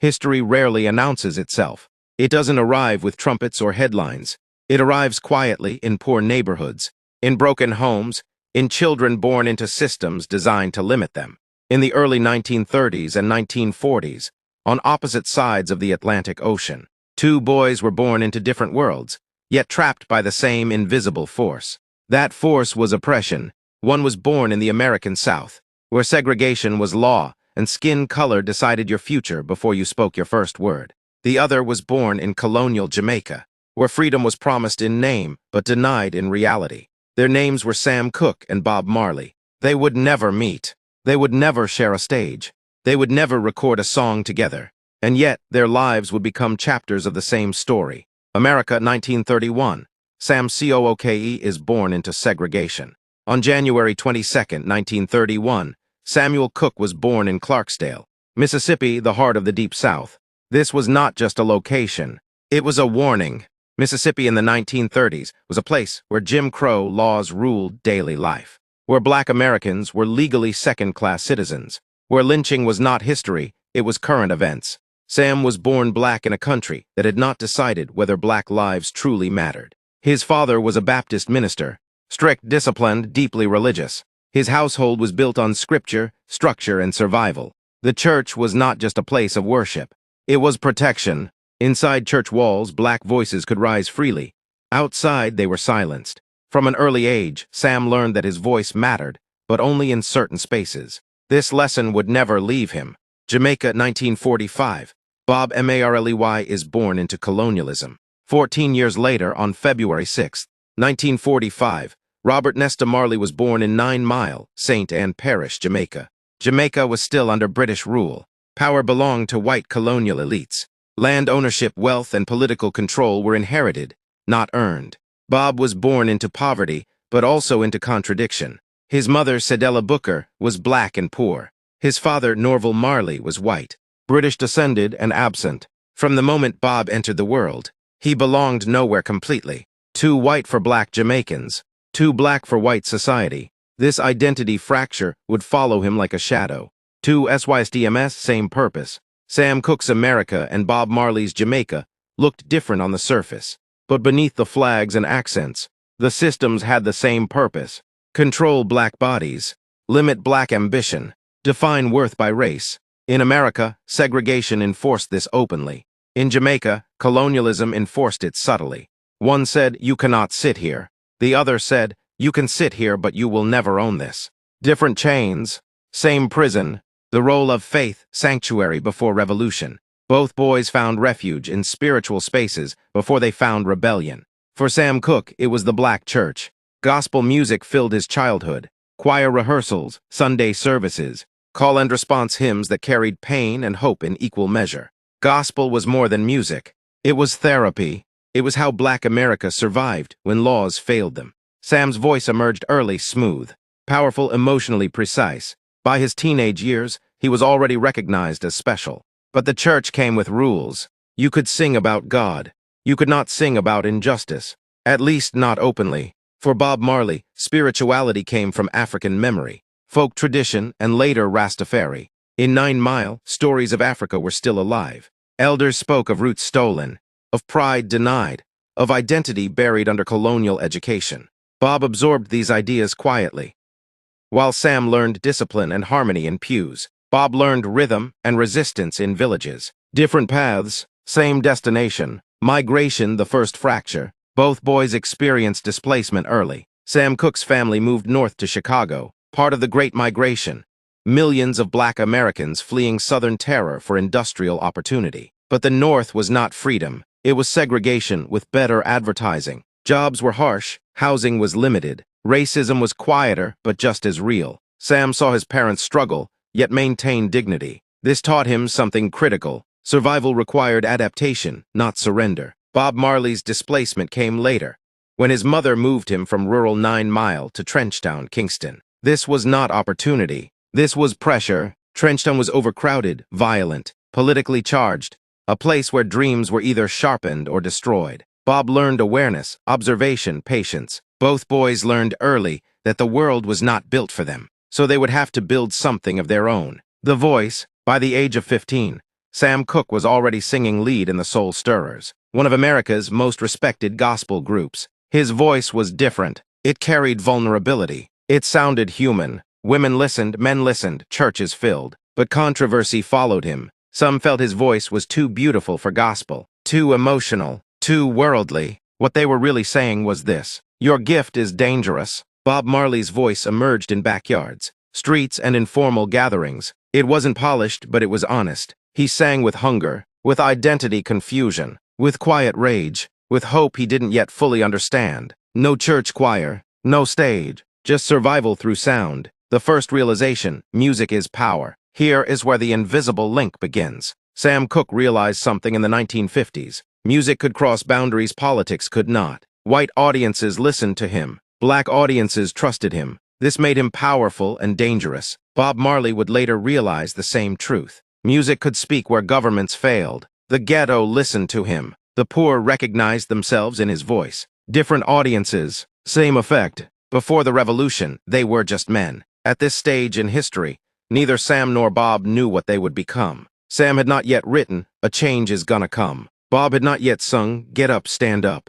History rarely announces itself. It doesn't arrive with trumpets or headlines. It arrives quietly in poor neighborhoods, in broken homes, in children born into systems designed to limit them. In the early 1930s and 1940s, on opposite sides of the Atlantic Ocean, two boys were born into different worlds, yet trapped by the same invisible force. That force was oppression. One was born in the American South, where segregation was law and skin color decided your future before you spoke your first word. The other was born in Colonial Jamaica, where freedom was promised in name but denied in reality. Their names were Cooke and Bob Marley. They would never meet. They would never share a stage. They would never record a song together. And yet, their lives would become chapters of the same story. America, 1931. Sam Cooke is born into segregation. On January 22, 1931, Samuel Cooke was born in Clarksdale, Mississippi, the heart of the Deep South. This was not just a location. It was a warning. Mississippi in the 1930s was a place where Jim Crow laws ruled daily life, where Black Americans were legally second-class citizens, where lynching was not history, it was current events. Sam was born Black in a country that had not decided whether Black lives truly mattered. His father was a Baptist minister, strict, disciplined, deeply religious. His household was built on scripture, structure, and survival. The church was not just a place of worship. It was protection. Inside church walls, Black voices could rise freely. Outside, they were silenced. From an early age, Sam learned that his voice mattered, but only in certain spaces. This lesson would never leave him. Jamaica, 1945. Bob Marley is born into colonialism. 14 years later, on February 6, 1945, Robert Nesta Marley was born in 9 Mile, St. Ann Parish, Jamaica. Jamaica was still under British rule. Power belonged to white colonial elites. Land ownership, wealth, and political control were inherited, not earned. Bob was born into poverty, but also into contradiction. His mother, Cedella Booker, was Black and poor. His father, Norval Marley, was white, British descended and absent. From the moment Bob entered the world, he belonged nowhere completely. Too white for Black Jamaicans, too Black for white society. This identity fracture would follow him like a shadow. Two SYSDMS, same purpose. Sam Cooke's America and Bob Marley's Jamaica looked different on the surface, but beneath the flags and accents, the systems had the same purpose. Control Black bodies, limit Black ambition, define worth by race. In America, segregation enforced this openly. In Jamaica, colonialism enforced it subtly. One said, "You cannot sit here." The other said, "You can sit here, but you will never own this." Different chains, same prison, the role of faith, sanctuary before revolution. Both boys found refuge in spiritual spaces before they found rebellion. For Sam Cooke, it was the Black church. Gospel music filled his childhood. Choir rehearsals, Sunday services, call and response hymns that carried pain and hope in equal measure. Gospel was more than music. It was therapy. It was how Black America survived when laws failed them. Sam's voice emerged early, smooth, powerful, emotionally precise. By his teenage years, he was already recognized as special. But the church came with rules. You could sing about God. You could not sing about injustice, at least not openly. For Bob Marley, spirituality came from African memory, folk tradition, and later Rastafari. In 9 Mile, stories of Africa were still alive. Elders spoke of roots stolen, of pride denied, of identity buried under colonial education. Bob absorbed these ideas quietly. While Sam learned discipline and harmony in pews, Bob learned rhythm and resistance in villages. Different paths, same destination. Migration, the first fracture. Both boys experienced displacement early. Sam Cooke's family moved north to Chicago, part of the Great Migration. Millions of Black Americans fleeing Southern terror for industrial opportunity. But the North was not freedom. It was segregation with better advertising. Jobs were harsh, housing was limited. Racism was quieter, but just as real. Sam saw his parents struggle, yet maintain dignity. This taught him something critical. Survival required adaptation, not surrender. Bob Marley's displacement came later, when his mother moved him from rural 9 Mile to Trenchtown, Kingston. This was not opportunity. This was pressure. Trenchtown was overcrowded, violent, politically charged, a place where dreams were either sharpened or destroyed. Bob learned awareness, observation, patience. Both boys learned early that the world was not built for them, so they would have to build something of their own. The Voice. By the age of 15, Sam Cooke was already singing lead in the Soul Stirrers, one of America's most respected gospel groups. His voice was different. It carried vulnerability. It sounded human. Women listened, men listened, churches filled. But controversy followed him. Some felt his voice was too beautiful for gospel, too emotional, too worldly. What they were really saying was this: your gift is dangerous. Bob Marley's voice emerged in backyards, streets, and informal gatherings. It wasn't polished, but it was honest. He sang with hunger, with identity confusion, with quiet rage, with hope he didn't yet fully understand. No church choir, no stage, just survival through sound. The first realization: music is power. Here is where the invisible link begins. Sam Cooke realized something in the 1950s. Music could cross boundaries politics could not. White audiences listened to him. Black audiences trusted him. This made him powerful and dangerous. Bob Marley would later realize the same truth. Music could speak where governments failed. The ghetto listened to him. The poor recognized themselves in his voice. Different audiences, same effect. Before the revolution, they were just men. At this stage in history, neither Sam nor Bob knew what they would become. Sam had not yet written, "A change is gonna come." Bob had not yet sung, "Get up, stand up."